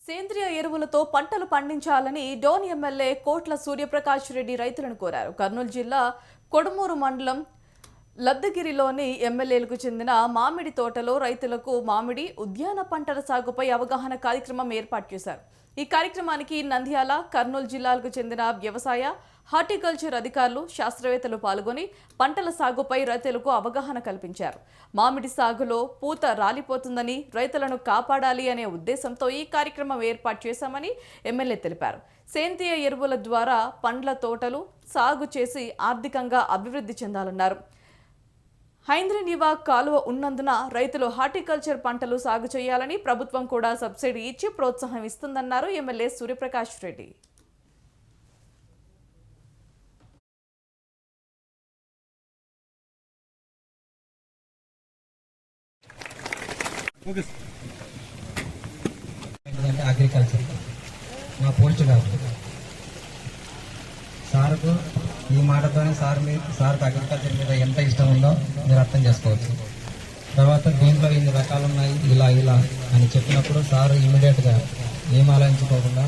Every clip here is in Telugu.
సేంద్రియ ఎరువులతో పంటలు పండించాలని డోన్ ఎమ్మెల్యే కోట్ల సూర్యప్రకాష్ రెడ్డి రైతులను కోరారు. కర్నూలు జిల్లా కొడుమూరు మండలం లద్దగిరిలోని ఎమ్మెల్యేలకు చెందిన మామిడి తోటలో రైతులకు మామిడి ఉద్యాన పంటల సాగుపై అవగాహన కార్యక్రమం ఏర్పాటు చేశారు. ఈ కార్యక్రమానికి నంద్యాల, కర్నూలు జిల్లాలకు చెందిన వ్యవసాయ, హార్టికల్చర్ అధికారులు, శాస్త్రవేత్తలు పాల్గొని పంటల సాగుపై రైతులకు అవగాహన కల్పించారు. మామిడి సాగులో పూత రాలిపోతుందని, రైతులను కాపాడాలి అనే ఉద్దేశంతో ఈ కార్యక్రమం ఏర్పాటు చేశామని ఎమ్మెల్యే తెలిపారు. సేంద్రియ ఎరువుల ద్వారా పండ్ల తోటలు సాగు చేసి ఆర్థికంగా అభివృద్ధి చెందాలన్నారు. హైంద్రీనివా కాలువ ఉన్నందున రైతులు హార్టికల్చర్ పంటలు సాగు చేయాలని ప్రభుత్వం కూడా సబ్సిడీ ఇచ్చి ప్రోత్సాహం ఇస్తుందన్నారు ఎమ్మెల్యే సూర్యప్రకాష్ రెడ్డి. అగ్రికల్చర్ నా పోస్ట్ కాదు సార్కు ఈ మాటతోనే సార్కు అగ్రికల్చర్ మీద ఎంత ఇష్టం ఉందో మీరు అర్థం చేసుకోవచ్చు. తర్వాత దీంట్లో ఇన్ని రకాలు ఉన్నాయి ఇలా అని చెప్పినప్పుడు సార్ ఇమీడియట్గా ఏం ఆలోచించుకోకుండా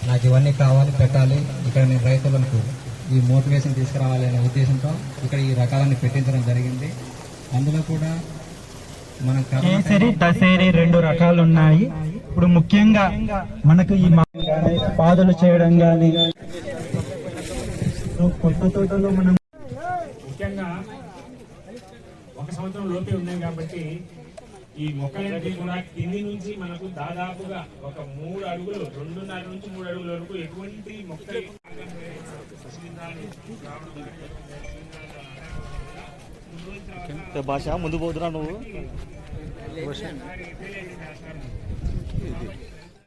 నాకు ఇవన్నీ కావాలి, పెట్టాలి, ఇక్కడ నేను రైతులకు ఈ మోటివేషన్ తీసుకురావాలి అనే ఉద్దేశంతో ఇక్కడ ఈ రకాలన్నీ పెట్టించడం జరిగింది. అందులో కూడా మనం కేసరి, దశేరి 2 రకాలు ఉన్నాయి. ఇప్పుడు ముఖ్యంగా మనకు ఈ పాదులు చేయడం కానీ కొత్త తోటలో మనం ముఖ్యంగా 1 సంవత్సరం లోపే ఉన్నాయి కాబట్టి ఈ మొక్కలన్నీ కూడా కింది నుంచి మనకు దాదాపుగా ఒక 3 అడుగులు 2.5 నుంచి 3 అడుగుల వరకు ఎటువంటి మొక్క భాష ముందు పోతున్నా నువ్వు